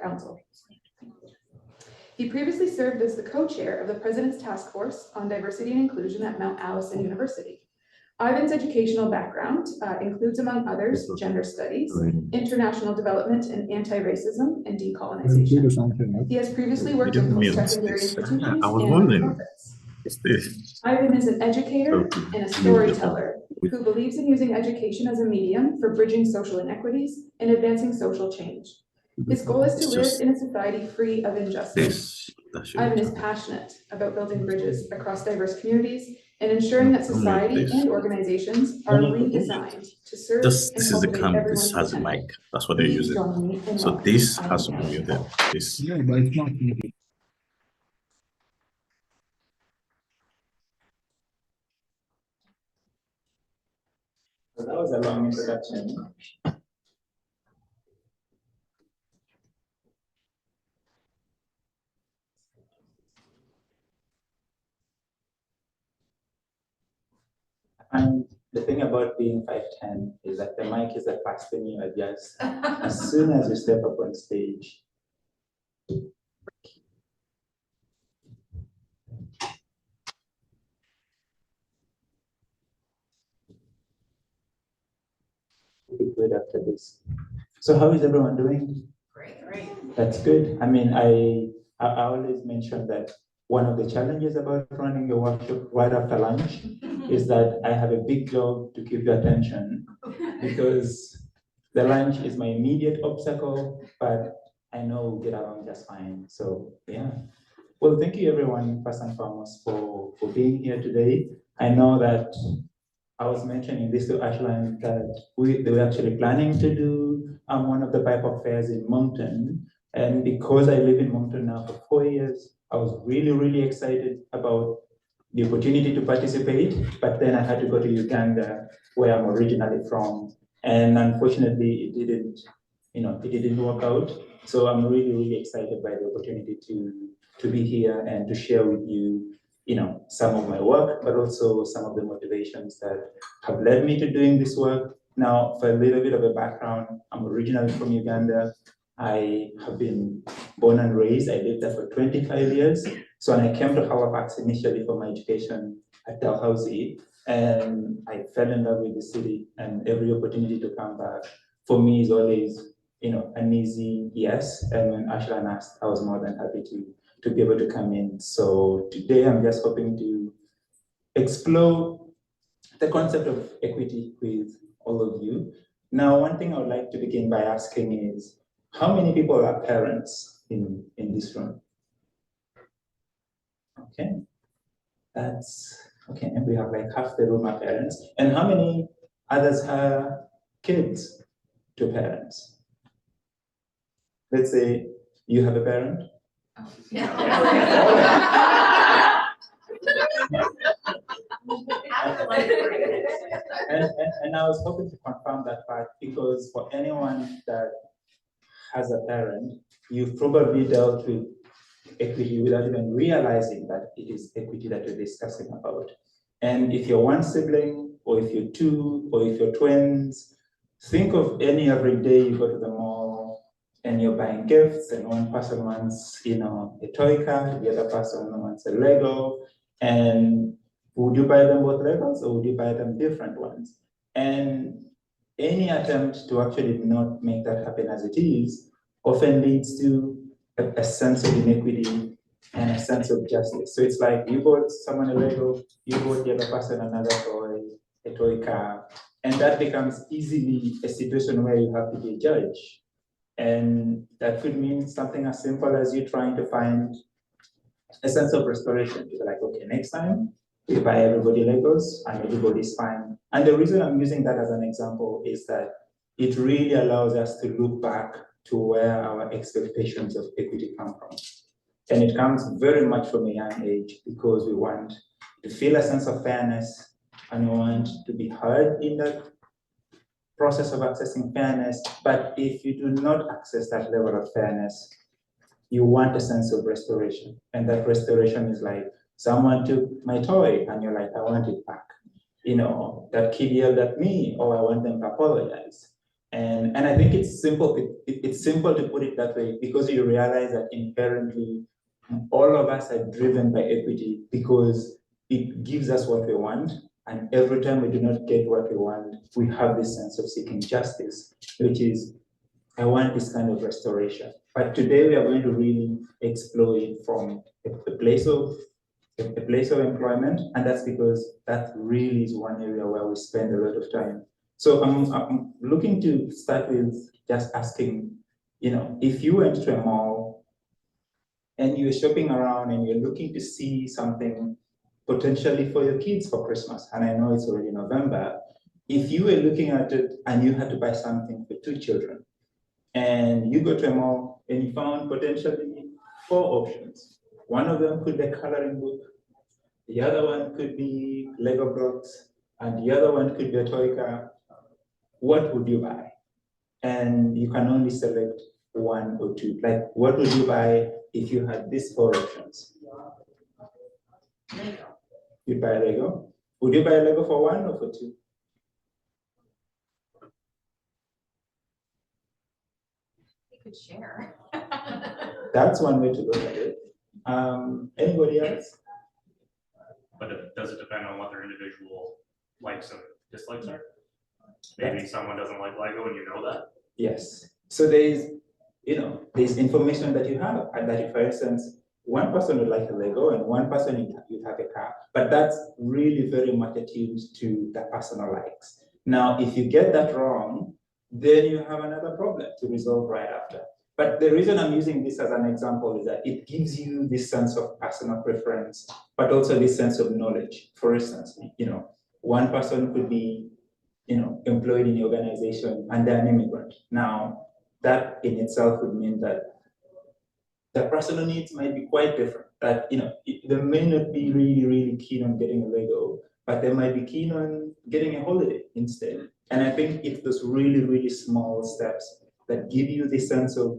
Council. He previously served as the co-chair of the President's Task Force on Diversity and Inclusion at Mount Allison University. Ivan's educational background includes, among others, gender studies, international development and anti-racism, and decolonization. He has previously worked in post-secondary institutions and nonprofits. Ivan is an educator and a storyteller who believes in using education as a medium for bridging social inequities and advancing social change. His goal is to live in a society free of injustice. Ivan is passionate about building bridges across diverse communities and ensuring that society and organizations are redesigned to serve This is the cam. This has a mic. That's what they're using. So this has to be muted. This. Yeah, but it's not muted. So that was a long introduction. And the thing about being 5'10" is that the mic is the first thing you adjust as soon as you step up on stage. Be good after this. So how is everyone doing? Great. That's good. I mean, I always mention that one of the challenges about running a workshop right after lunch is that I have a big job to keep your attention because the lunch is my immediate obstacle, but I know we'll get along just fine. So yeah. Well, thank you everyone first and foremost for being here today. I know that I was mentioning this to Ashland that they were actually planning to do one of the BIPOC fairs in Moncton. And because I live in Moncton now for 4 years, I was really excited about the opportunity to participate, but then I had to go to Uganda, where I'm originally from. And unfortunately, it didn't work out. So I'm really excited by the opportunity to be here and to share with you, some of my work, but also some of the motivations that have led me to doing this work. Now, for a little bit of a background, I'm originally from Uganda. I have been born and raised. I lived there for 25 years. So when I came to Halifax initially for my education at Dalhousie, and I fell in love with the city, and every opportunity to come back for me is always, an easy yes. And when Ashland asked, I was more than happy to be able to come in. So today I'm just hoping to explore the concept of equity with all of you. Now, one thing I would like to begin by asking is, how many people are parents in this room? Okay, that's okay. And we have like half the room are parents. And how many others have kids to parents? Let's say you have a parent. And I was hoping to confirm that part because for anyone that has a parent, you've probably dealt with equity without even realizing that it is equity that you're discussing about. And if you're one sibling, or if you're two, or if you're twins, think of any every day you go to the mall and you're buying gifts, and one person wants, a toy car, the other person wants a Lego, and would you buy them both Legos or would you buy them different ones? And any attempt to actually not make that happen as it is often leads to a sense of inequity and a sense of justice. So it's like you bought someone a Lego, you bought the other person another toy, a toy car, and that becomes easily a situation where you have to be a judge. And that could mean something as simple as you trying to find a sense of restoration. You're like, okay, next time we buy everybody Legos and everybody's fine. And the reason I'm using that as an example is that it really allows us to look back to where our expectations of equity come from. And it comes very much from a young age because we want to feel a sense of fairness and we want to be heard in that process of accessing fairness. But if you do not access that level of fairness, you want a sense of restoration. And that restoration is like, someone took my toy and you're like, I want it back. That kid yelled at me, or I want them to apologize. And I think it's simple. It's simple to put it that way because you realize that inherently all of us are driven by equity because it gives us what we want. And every time we do not get what we want, we have this sense of seeking justice, which is, I want this kind of restoration. But today we are going to really explore it from a place of employment, and that's because that really is one area where we spend a lot of time. So I'm looking to start with just asking, if you went to a mall and you're shopping around and you're looking to see something potentially for your kids for Christmas, and I know it's already November, if you were looking at it and you had to buy something for 2 children, and you go to a mall and you found potentially 4 options. One of them could be a coloring book, the other one could be Lego blocks, and the other one could be a toy car. What would you buy? And you can only select 1 or 2. Like, what would you buy if you had these 4 options? Lego. You'd buy Lego. Would you buy a Lego for 1 or for 2? We could share. That's one way to look at it. Anybody else? But does it depend on what their individual likes and dislikes are? Maybe someone doesn't like Lego and you know that? Yes. So there's information that you have, and that, for instance, one person would like a Lego and one person you'd have a car, but that's really very much attuned to the personal likes. Now, if you get that wrong, then you have another problem to resolve right after. But the reason I'm using this as an example is that it gives you this sense of personal preference, but also this sense of knowledge. For instance, one person could be, employed in the organization and they're an immigrant. Now, that in itself would mean that the personal needs might be quite different. That, they may not be really, really keen on getting a Lego, but they might be keen on getting a holiday instead. And I think it's those really, really small steps that give you this sense of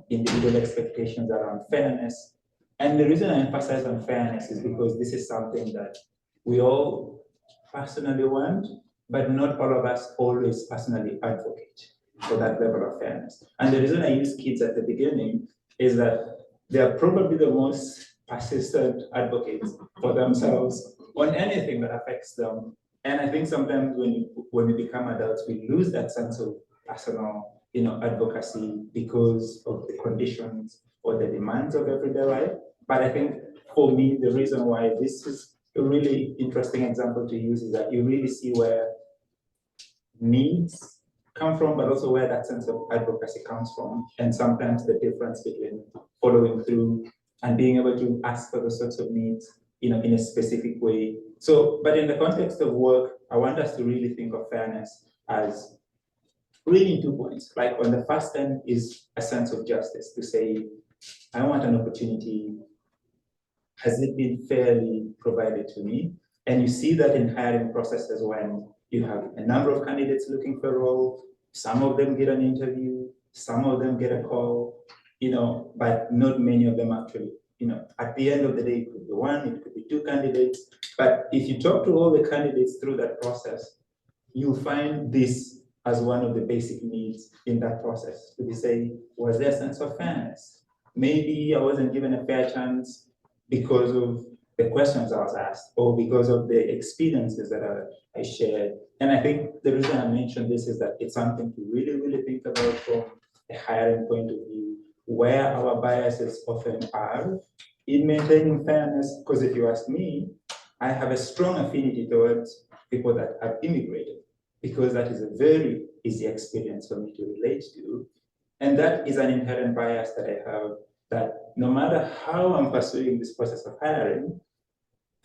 individual expectations around fairness. And the reason I emphasize on fairness is because this is something that we all personally want, but not all of us always personally advocate for that level of fairness. And the reason I use kids at the beginning is that they are probably the most persistent advocates for themselves on anything that affects them. And I think sometimes when we become adults, we lose that sense of personal, advocacy because of the conditions or the demands of everyday life. But I think for me, the reason why this is a really interesting example to use is that you really see where needs come from, but also where that sense of advocacy comes from, and sometimes the difference between following through and being able to ask for those sorts of needs, in a specific way. So, but in the context of work, I want us to really think of fairness as really 2 points. Like, on the first end is a sense of justice, to say, I want an opportunity. Has it been fairly provided to me? And you see that in hiring processes when you have a number of candidates looking for a role, some of them get an interview, some of them get a call, but not many of them actually, at the end of the day, it could be 1, it could be 2 candidates. But if you talk to all the candidates through that process, you'll find this as one of the basic needs in that process. To be saying, was there a sense of fairness? Maybe I wasn't given a fair chance because of the questions I was asked, or because of the experiences that I shared. And I think the reason I mentioned this is that it's something to really, really think about from a hiring point of view, where our biases often are in maintaining fairness. Because if you ask me, I have a strong affinity towards people that have immigrated, because that is a very easy experience for me to relate to. And that is an inherent bias that I have, that no matter how I'm pursuing this process of hiring,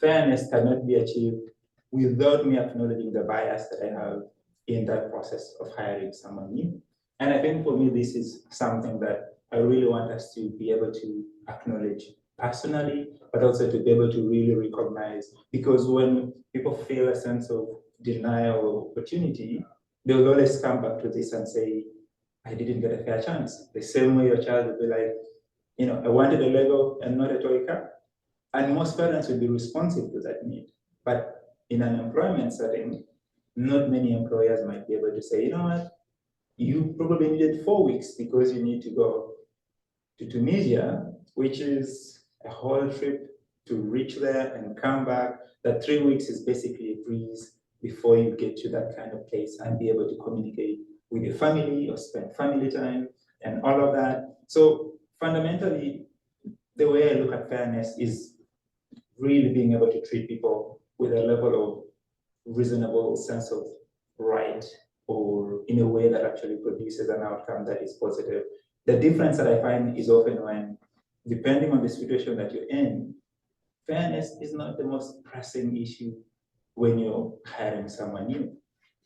fairness cannot be achieved without me acknowledging the bias that I have in that process of hiring someone new. And I think for me, this is something that I really want us to be able to acknowledge personally, but also to be able to really recognize, because when people feel a sense of denial of opportunity, they will always come back to this and say, I didn't get a fair chance. The same way your child will be like, I wanted a Lego and not a toy car. And most parents will be responsive to that need. But in an employment setting, not many employers might be able to say, you know what, you probably needed 4 weeks because you need to go to Tunisia, which is a whole trip to reach there and come back. That 3 weeks is basically a breeze before you get to that kind of place and be able to communicate with your family or spend family time and all of that. So fundamentally, the way I look at fairness is really being able to treat people with a level of reasonable sense of right, or in a way that actually produces an outcome that is positive. The difference that I find is often when, depending on the situation that you're in, fairness is not the most pressing issue when you're hiring someone new.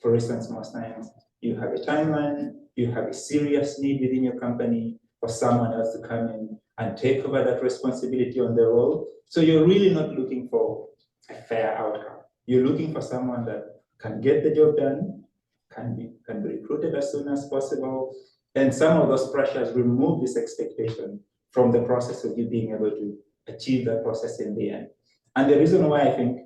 For instance, most times you have a timeline, you have a serious need within your company for someone else to come in and take over that responsibility on their role. So you're really not looking for a fair outcome. You're looking for someone that can get the job done, can be recruited as soon as possible. And some of those pressures remove this expectation from the process of you being able to achieve that process in the end. And the reason why I think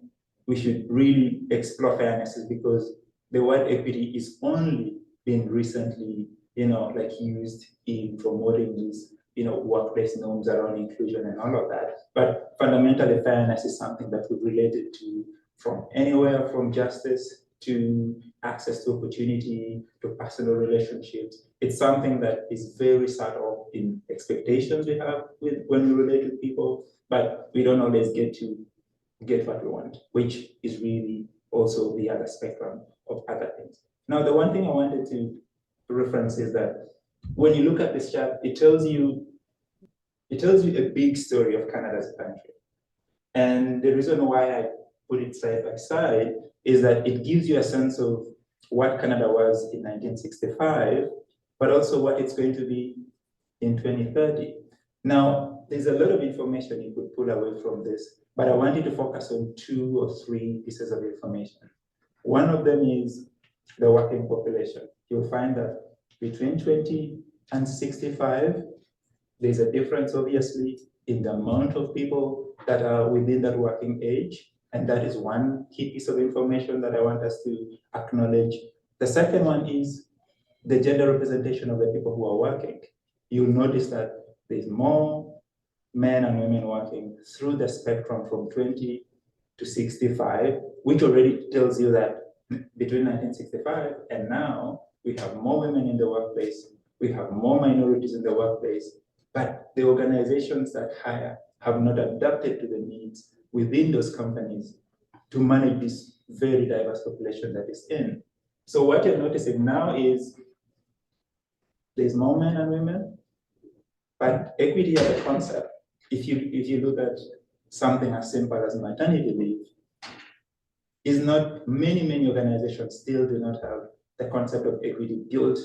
we should really explore fairness is because the word equity is only been recently, used in promoting these, workplace norms around inclusion and all of that. But fundamentally, fairness is something that we've related to from anywhere from justice to access to opportunity to personal relationships. It's something that is very subtle in expectations we have when we relate with people, but we don't always get what we want, which is really also the other spectrum of other things. Now, the one thing I wanted to reference is that when you look at this chart, it tells you a big story of Canada as a country. And the reason why I put it side by side is that it gives you a sense of what Canada was in 1965, but also what it's going to be in 2030. Now, there's a lot of information you could pull away from this, but I want you to focus on 2 or 3 pieces of information. One of them is the working population. You'll find that between 20 and 65, there's a difference, obviously, in the amount of people that are within that working age. And that is one key piece of information that I want us to acknowledge. The second one is the gender representation of the people who are working. You'll notice that there's more men and women working through the spectrum from 20 to 65, which already tells you that between 1965 and now, we have more women in the workplace, we have more minorities in the workplace, but the organizations that hire have not adapted to the needs within those companies to manage this very diverse population that is in. So what you're noticing now is there's more men and women, but equity as a concept, if you look at something as simple as maternity leave, is not, many organizations still do not have the concept of equity built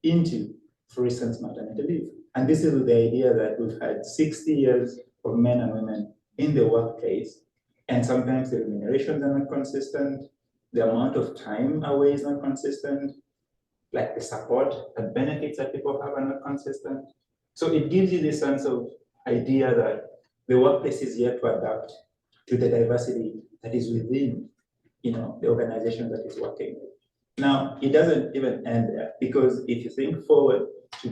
into, for instance, maternity leave. And this is the idea that we've had 60 years of men and women in the workplace, and sometimes the remunerations are not consistent, the amount of time away is not consistent, like the support and benefits that people have are not consistent. So it gives you this sense of idea that the workplace is yet to adapt to the diversity that is within, the organization that is working with. Now, it doesn't even end there, because if you think forward to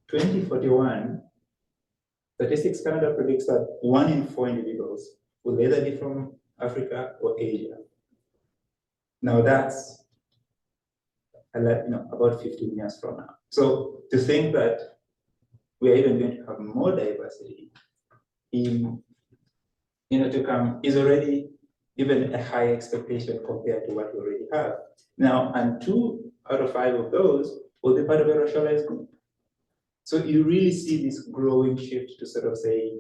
2041, Statistics Canada predicts that 1 in 4 individuals will either be from Africa or Asia. Now that's about 15 years from now. So to think that we are even going to have more diversity in to come is already even a high expectation compared to what we already have. Now, and 2 out of 5 of those will be part of a racialized group. So you really see this growing shift to sort of say,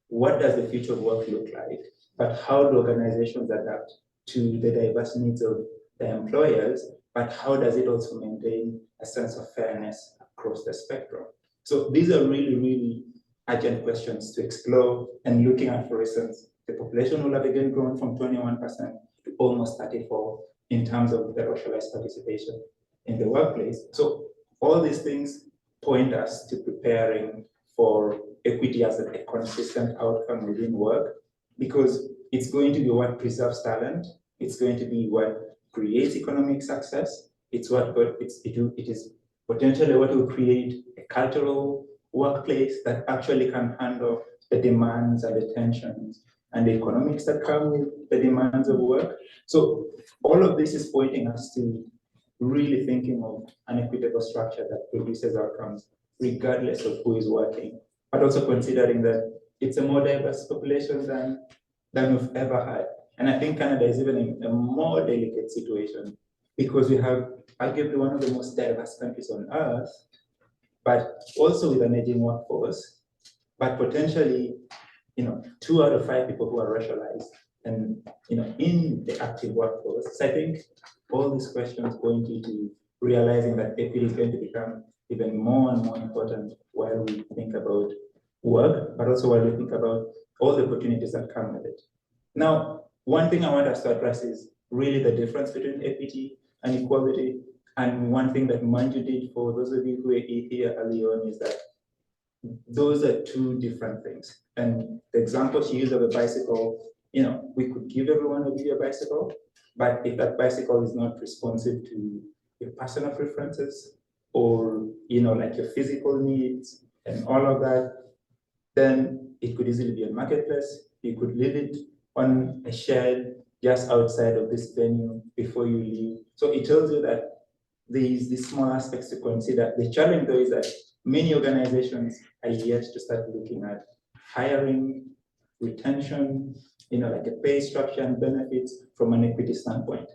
what does the future of work look like? But how do organizations adapt to the diverse needs of the employers? But how does it also maintain a sense of fairness across the spectrum? So these are really, really urgent questions to explore, and looking at, for instance, the population will have again grown from 21% to almost 34% in terms of the racialized participation in the workplace. So all these things point us to preparing for equity as a consistent outcome within work, because it's going to be what preserves talent. It's going to be what creates economic success. It is potentially what will create a cultural workplace that actually can handle the demands and the tensions and the economics that come with the demands of work. So all of this is pointing us to really thinking of an equitable structure that produces outcomes regardless of who is working, but also considering that it's a more diverse population than we've ever had. And I think Canada is even in a more delicate situation because we have arguably one of the most diverse countries on earth, but also with an aging workforce, but potentially, 2 out of 5 people who are racialized and, in the active workforce. So I think all these questions point you to realizing that equity is going to become even more and more important while we think about work, but also while we think about all the opportunities that come with it. Now, one thing I want us to address is really the difference between equity and equality. And one thing that Manju did for those of you who were here early on is that those are 2 different things. And the example she used of a bicycle, we could give everyone a bicycle, but if that bicycle is not responsive to your personal preferences or, like your physical needs and all of that, then it could easily be a marketplace. You could leave it on a shed just outside of this venue before you leave. So it tells you that there's these small aspects to consider. The challenge though is that many organizations are yet to start looking at hiring, retention, like a pay structure and benefits from an equity standpoint.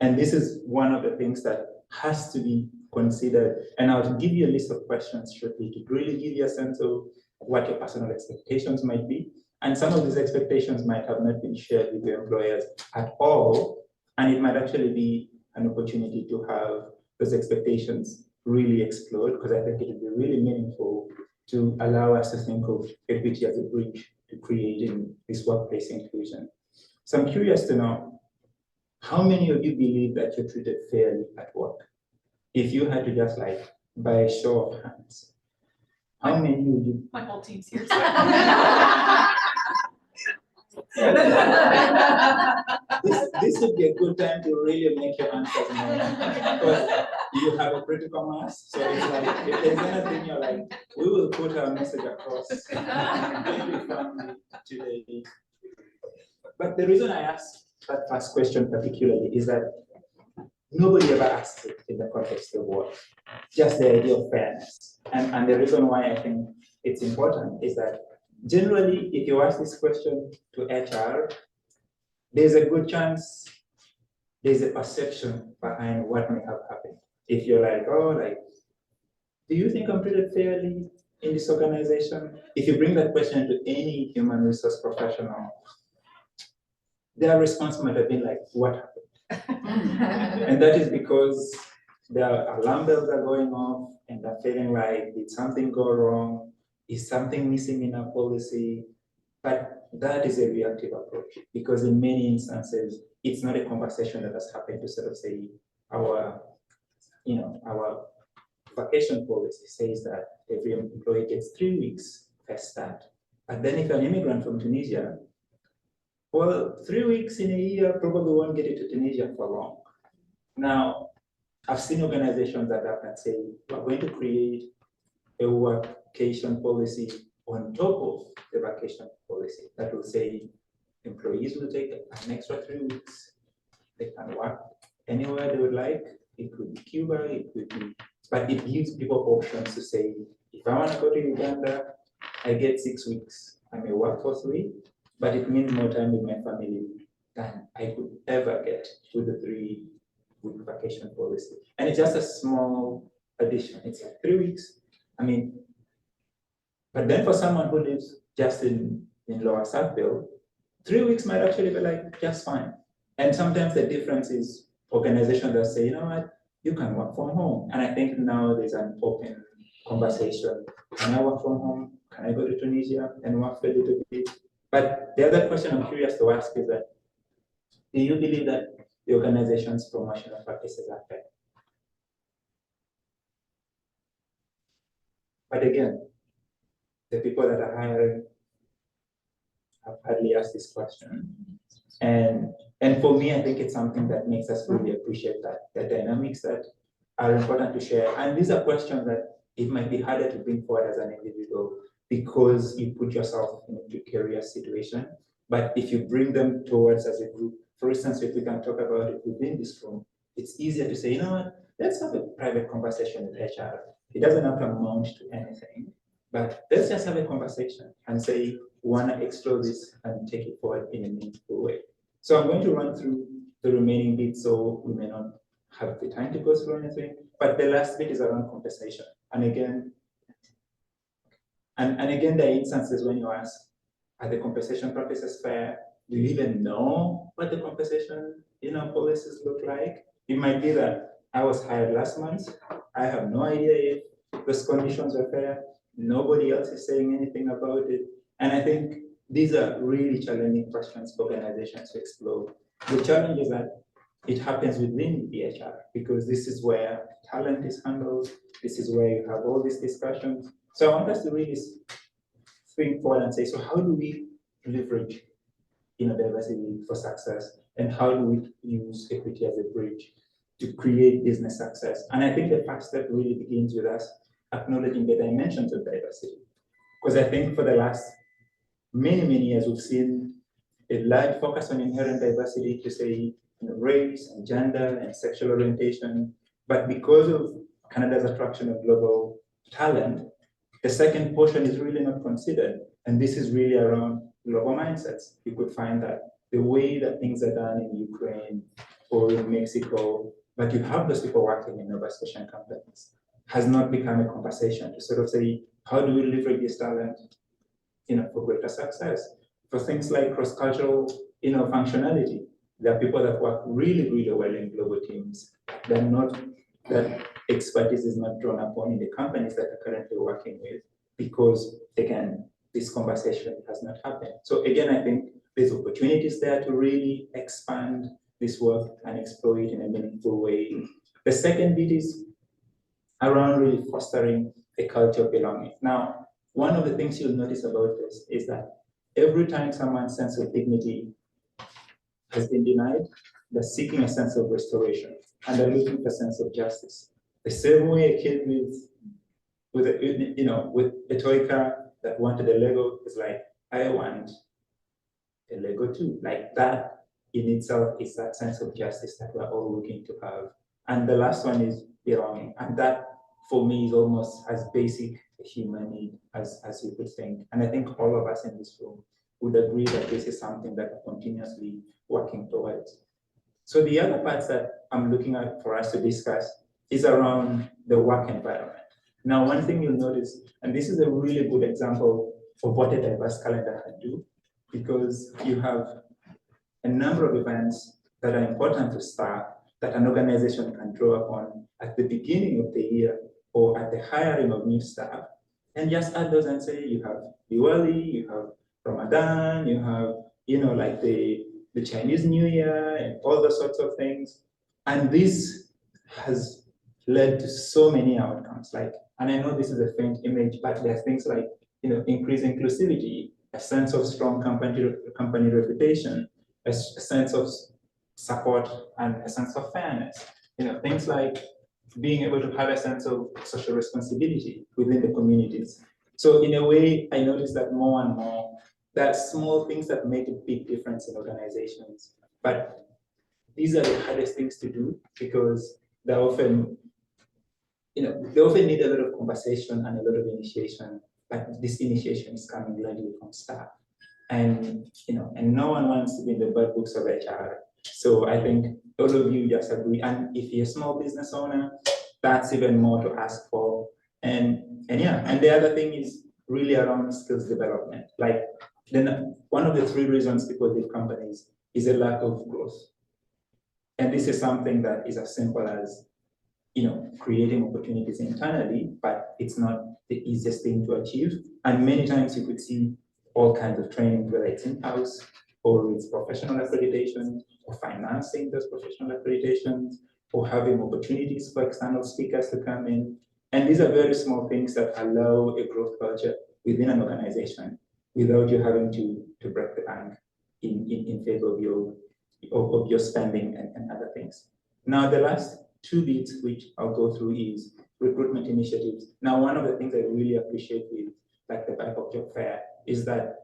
And this is one of the things that has to be considered. And I'll give you a list of questions shortly to really give you a sense of what your personal expectations might be. And some of these expectations might have not been shared with your employers at all. And it might actually be an opportunity to have those expectations really explode, because I think it would be really meaningful to allow us to think of equity as a bridge to creating this workplace inclusion. So I'm curious to know, how many of you believe that you're treated fairly at work? If you had to just by a show of hands, how many would you? My whole team's here. This would be a good time to really make your answers known, because you have a critical mass. So it's like, if there's anything you're like, we will put our message across very firmly today. But the reason I asked that first question particularly is that nobody ever asks it in the context of work, just the idea of fairness. And the reason why I think it's important is that generally, if you ask this question to HR, there's a good chance there's a perception behind what may have happened. If you're like, do you think I'm treated fairly in this organization? If you bring that question to any human resource professional, their response might have been like, what happened? And that is because their alarm bells are going off and they're feeling like, did something go wrong? Is something missing in our policy? But that is a reactive approach, because in many instances, it's not a conversation that has happened to sort of say our vacation policy says that every employee gets 3 weeks first start. But then if you're an immigrant from Tunisia, well, 3 weeks in a year probably won't get you to Tunisia for long. Now, I've seen organizations that up and say, we're going to create a vacation policy on top of the vacation policy that will say employees will take an extra 3 weeks. They can work anywhere they would like. It could be Cuba, it could be, but it gives people options to say, if I want to go to Uganda, I get 6 weeks. I may work for 3, but it means more time with my family than I could ever get with the 3-week vacation policy. And it's just a small addition. It's like 3 weeks. But then for someone who lives just in Lower Sackville, 3 weeks might actually be like just fine. And sometimes the difference is organizations that say, you know what, you can work from home. And I think now there's an open conversation. Can I work from home? Can I go to Tunisia and work for a little bit? But the other question I'm curious to ask is that, do you believe that the organization's promotional practices are fair? But again, the people that are hiring have hardly asked this question. And for me, I think it's something that makes us really appreciate that the dynamics that are important to share. And these are questions that it might be harder to bring forward as an individual because you put yourself into a curious situation. But if you bring them towards as a group, for instance, if we can talk about it within this room, it's easier to say, you know what, let's have a private conversation with HR. It doesn't have to amount to anything, but let's just have a conversation and say, we want to explore this and take it forward in a meaningful way. So I'm going to run through the remaining bits, so we may not have the time to go through anything, but the last bit is around compensation. And again, there are instances when you ask, are the compensation practices fair? Do you even know what the compensation policies look like? It might be that I was hired last month. I have no idea if those conditions are fair. Nobody else is saying anything about it. And I think these are really challenging questions for organizations to explore. The challenge is that it happens within the HR because this is where talent is handled. This is where you have all these discussions. So I want us to really think forward and say, so how do we leverage diversity for success? And how do we use equity as a bridge to create business success? And I think the first step really begins with us acknowledging the dimensions of diversity. Because I think for the last many years, we've seen a large focus on inherent diversity to say race and gender and sexual orientation. But because of Canada's attraction of global talent, the second portion is really not considered. And this is really around global mindsets. You could find that the way that things are done in Ukraine or in Mexico, but you have those people working in Nova Scotian companies, has not become a conversation to sort of say, how do we leverage this talent for greater success? For things like cross-cultural functionality, there are people that work really well in global teams. That expertise is not drawn upon in the companies that are currently working with because, again, this conversation has not happened. So again, I think there's opportunities there to really expand this work and explore it in a meaningful way. The second bit is around really fostering a culture of belonging. Now, one of the things you'll notice about this is that every time someone's sense of dignity has been denied, they're seeking a sense of restoration and they're looking for a sense of justice. The same way a kid with a toy car that wanted a Lego is like, I want a Lego too. Like that in itself is that sense of justice that we're all looking to have. And the last one is belonging. And that for me is almost as basic a human need as you could think. And I think all of us in this room would agree that this is something that we're continuously working towards. So the other parts that I'm looking at for us to discuss is around the work environment. Now, one thing you'll notice, and this is a really good example of what a diverse calendar can do, because you have a number of events that are important to staff that an organization can draw upon at the beginning of the year or at the hiring of new staff, and just add those and say you have Diwali, you have Ramadan, you have like the Chinese New Year and all those sorts of things. And this has led to so many outcomes. And I know this is a faint image, but there are things like increased inclusivity, a sense of strong company reputation, a sense of support, and a sense of fairness. Things like being able to have a sense of social responsibility within the communities. So in a way, I notice that more and more, there are small things that make a big difference in organizations. But these are the hardest things to do because they often need a lot of conversation and a lot of initiation, but this initiation is coming largely from staff. And no one wants to be in the bad books of HR. So I think all of you just agree. And if you're a small business owner, that's even more to ask for. And the other thing is really around skills development. One of the three reasons people leave companies is a lack of growth. And this is something that is as simple as creating opportunities internally, but it's not the easiest thing to achieve. And many times you could see all kinds of training, whether it's in-house or it's professional accreditation or financing those professional accreditations or having opportunities for external speakers to come in. And these are very small things that allow a growth culture within an organization without you having to break the bank in favor of your spending and other things. Now, the last two bits which I'll go through is recruitment initiatives. Now, one of the things I really appreciate with like the BIPOC Job Fair is that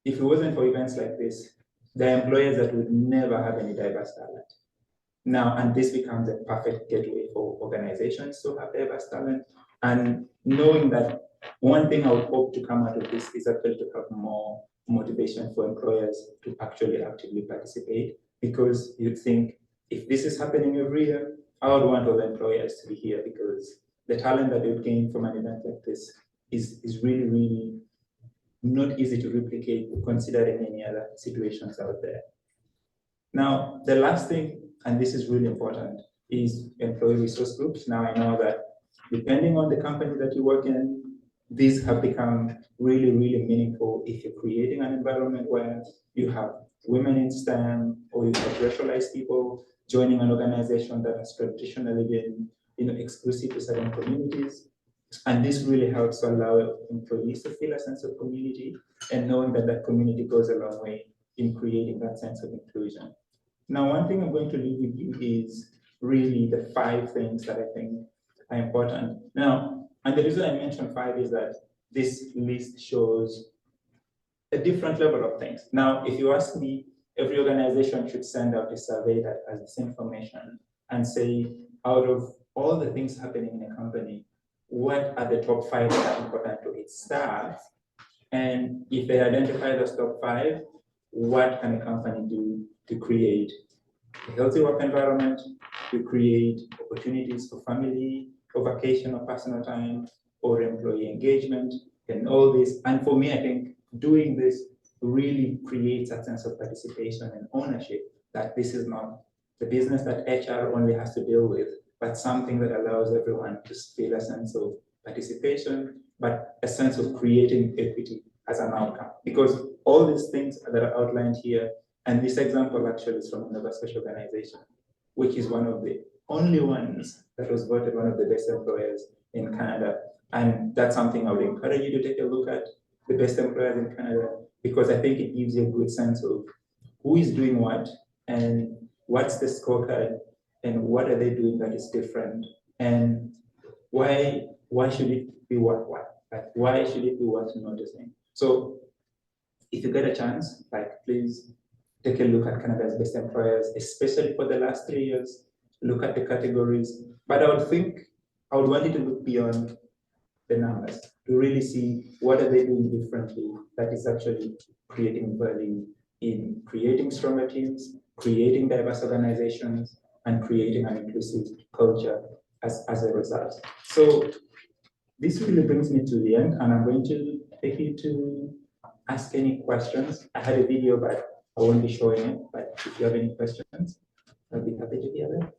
if it wasn't for events like this, there are employers that would never have any diverse talent. Now, and this becomes a perfect gateway for organizations to have diverse talent. And knowing that one thing I would hope to come out of this is actually to have more motivation for employers to actually actively participate, because you'd think if this is happening every year, I would want all the employers to be here, because the talent that they'd gain from an event like this is really, really not easy to replicate considering any other situations out there. Now, the last thing, and this is really important, is employee resource groups. Now, I know that depending on the company that you work in, these have become really, really meaningful if you're creating an environment where you have women in STEM or you have racialized people joining an organization that has traditionally been, exclusive to certain communities. And this really helps to allow employees to feel a sense of community, and knowing that that community goes a long way in creating that sense of inclusion. Now, one thing I'm going to leave with you is really the 5 things that I think are important. Now, and the reason I mentioned 5 is that this list shows a different level of things. Now, if you ask me, every organization should send out a survey that has this information and say, out of all the things happening in a company, what are the top 5 that are important to its staff? And if they identify those top 5, what can a company do to create a healthy work environment, to create opportunities for family, for vacation or personal time, or employee engagement, and all this. And for me, I think doing this really creates a sense of participation and ownership, that this is not the business that HR only has to deal with, but something that allows everyone to feel a sense of participation, but a sense of creating equity as an outcome. Because all these things that are outlined here, and this example actually is from a Nova Scotia organization, which is one of the only ones that was voted one of the best employers in Canada. And that's something I would encourage you to take a look at, the best employers in Canada, because I think it gives you a good sense of who is doing what, and what's the scorecard, and what are they doing that is different, and why should it be worth what? Like, why should it be worth noticing? So if you get a chance, like, please take a look at Canada's best employers, especially for the last 3 years. Look at the categories, but I would want you to look beyond the numbers to really see what are they doing differently that is actually creating value in creating stronger teams, creating diverse organizations, and creating an inclusive culture as a result. So this really brings me to the end, and I'm going to take you to ask any questions. I had a video, but I won't be showing it, but if you have any questions, I'll be happy to hear them.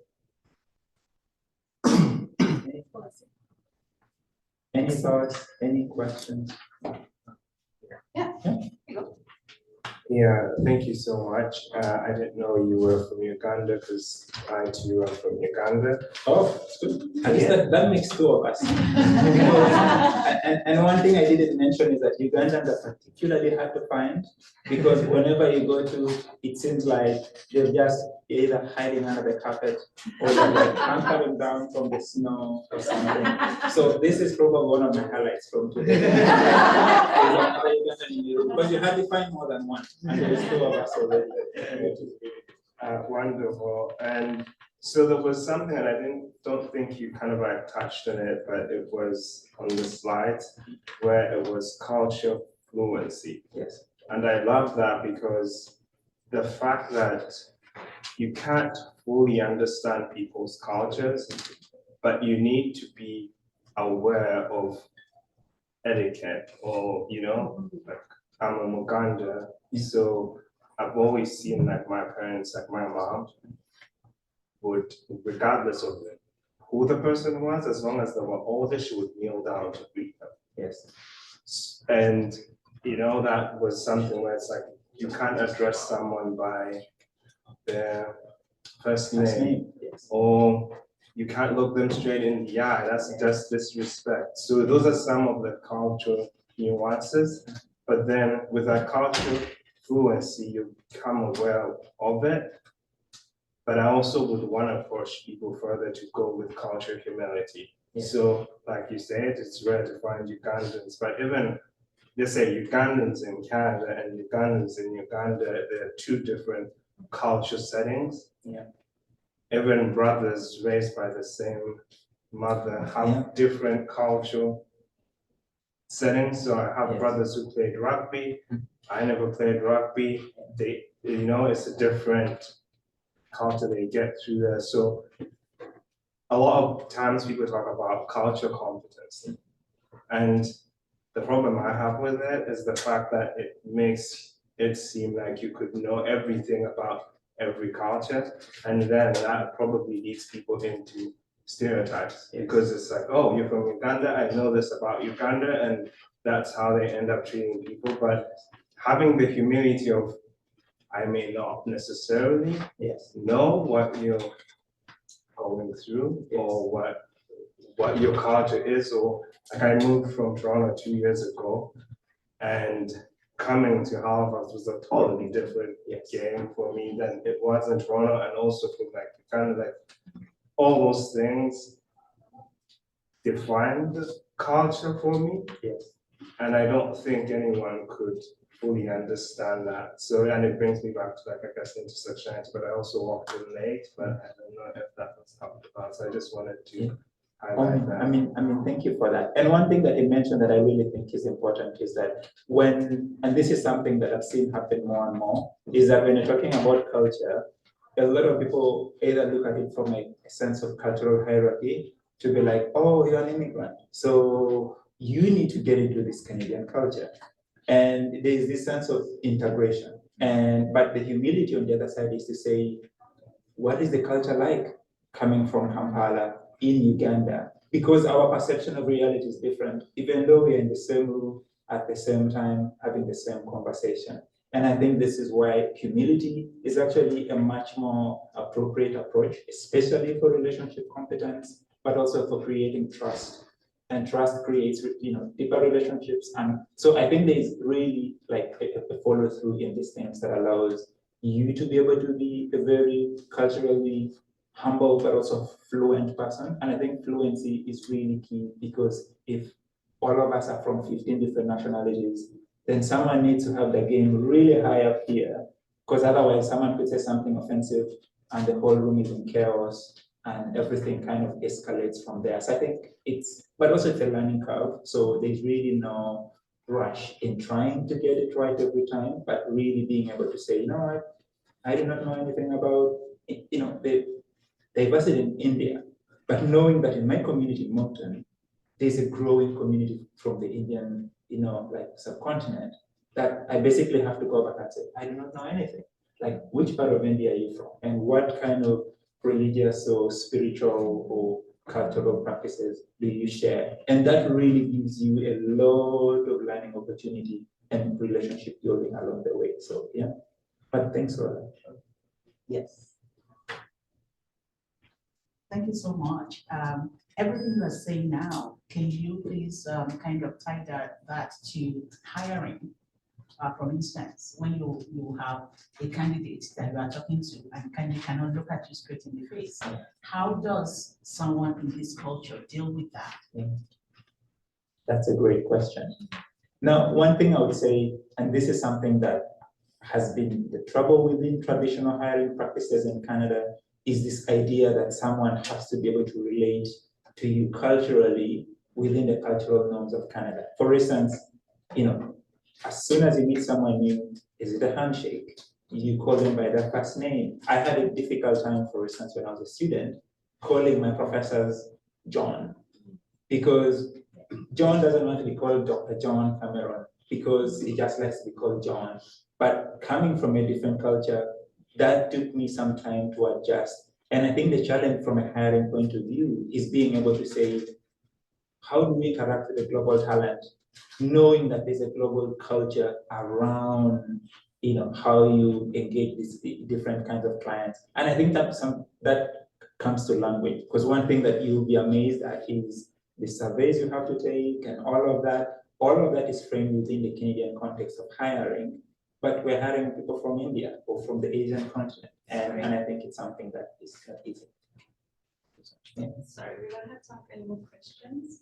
Any thoughts, any questions? Yeah, thank you so much. I didn't know you were from Uganda because I too am from Uganda. Oh, it's good. At least that makes 2 of us. and one thing I didn't mention is that Ugandans are particularly hard to find, because whenever you go to, it seems like they're just either hiding under the carpet or they're like anchoring down from the snow or something. So this is probably one of my highlights from today. Because you had to find more than one, and there's 2 of us already. Wonderful. And so there was something that I don't think you kind of like touched on it, but it was on the slides where it was culture fluency. Yes. And I love that, because the fact that you can't fully understand people's cultures, but you need to be aware of etiquette, or like, I'm a Muganda, so I've always seen like my parents, like my mom, would, regardless of who the person was, as long as they were older, she would kneel down to greet them. Yes. And that was something where it's like you can't address someone by their first name, Yes. or you can't look them straight in the eye. That's just disrespect. So those are some of the cultural nuances. But then with that cultural fluency, you become aware of it. but I also would want to push people further to go with culture humility. Yeah. So, like you said, it's rare to find Ugandans, but even just say Ugandans in Canada and Ugandans in Uganda, they're two different culture settings. Yeah. Even brothers raised by the same mother have different cultural settings. So I have brothers who played rugby. I never played rugby. They, it's a different culture they get through there. So a lot of times people talk about culture competency. And the problem I have with it is the fact that it makes it seem like you could know everything about every culture. And then that probably leads people into stereotypes because it's like, oh, you're from Uganda, I know this about Uganda, and that's how they end up treating people. But having the humility of, I may not necessarily know what you're going through or what your culture is, or like I moved from Toronto 2 years ago, and coming to Halifax was a totally different game for me than it was in Toronto, and also from like kind of like all those things defined culture for me. And I don't think anyone could fully understand that. So, and it brings me back to like, I guess, intersectionality, but I also walked in late, but I don't know if that was talked about. So I just wanted to highlight that. I mean, thank you for that. And one thing that you mentioned that I really think is important is that and this is something that I've seen happen more and more, is that when you're talking about culture, a lot of people either look at it from a sense of cultural hierarchy to be like, oh, you're an immigrant, so you need to get into this Canadian culture. And there's this sense of integration. But the humility on the other side is to say, what is the culture like coming from Kampala in Uganda? Because our perception of reality is different, even though we're in the same room at the same time, having the same conversation. And I think this is why humility is actually a much more appropriate approach, especially for relationship competence, but also for creating trust. And trust creates, deeper relationships. And so I think there's really like a follow through in these things that allows you to be able to be a very culturally humble, but also fluent person. And I think fluency is really key, because if all of us are from 15 different nationalities, then someone needs to have the game really high up here, because otherwise someone could say something offensive and the whole room is in chaos and everything kind of escalates from there. So I think but also it's a learning curve. So there's really no rush in trying to get it right every time, but really being able to say, you know what, I do not know anything about, the diversity in India, but knowing that in my community in Moncton, there's a growing community from the Indian, subcontinent, that I basically have to go back and say, I do not know anything. Like, which part of India are you from? And what kind of religious or spiritual or cultural practices do you share? And that really gives you a lot of learning opportunity and relationship building along the way. So, yeah. But thanks for that. Yes. Thank you so much. Everything you are saying now, can you please kind of tie that to hiring? For instance, when you have a candidate that you are talking to and you cannot look at you straight in the face, how does someone in this culture deal with that? That's a great question. Now, one thing I would say, and this is something that has been the trouble within traditional hiring practices in Canada, is this idea that someone has to be able to relate to you culturally within the cultural norms of Canada. For instance, as soon as you meet someone new, is it a handshake? You call them by their first name. I had a difficult time, for instance, when I was a student, calling my professors John, because John doesn't want to be called Dr. John Cameron, because he just likes to be called John. But coming from a different culture, that took me some time to adjust. And I think the challenge from a hiring point of view is being able to say, how do we interact with the global talent, knowing that there's a global culture around, how you engage these different kinds of clients. And I think that comes to language, because one thing that you'll be amazed at is the surveys you have to take and all of that is framed within the Canadian context of hiring. but we're hiring people from India or from the Asian continent, and I think it's something that is easy. Yeah. Sorry, we don't have time for any more questions.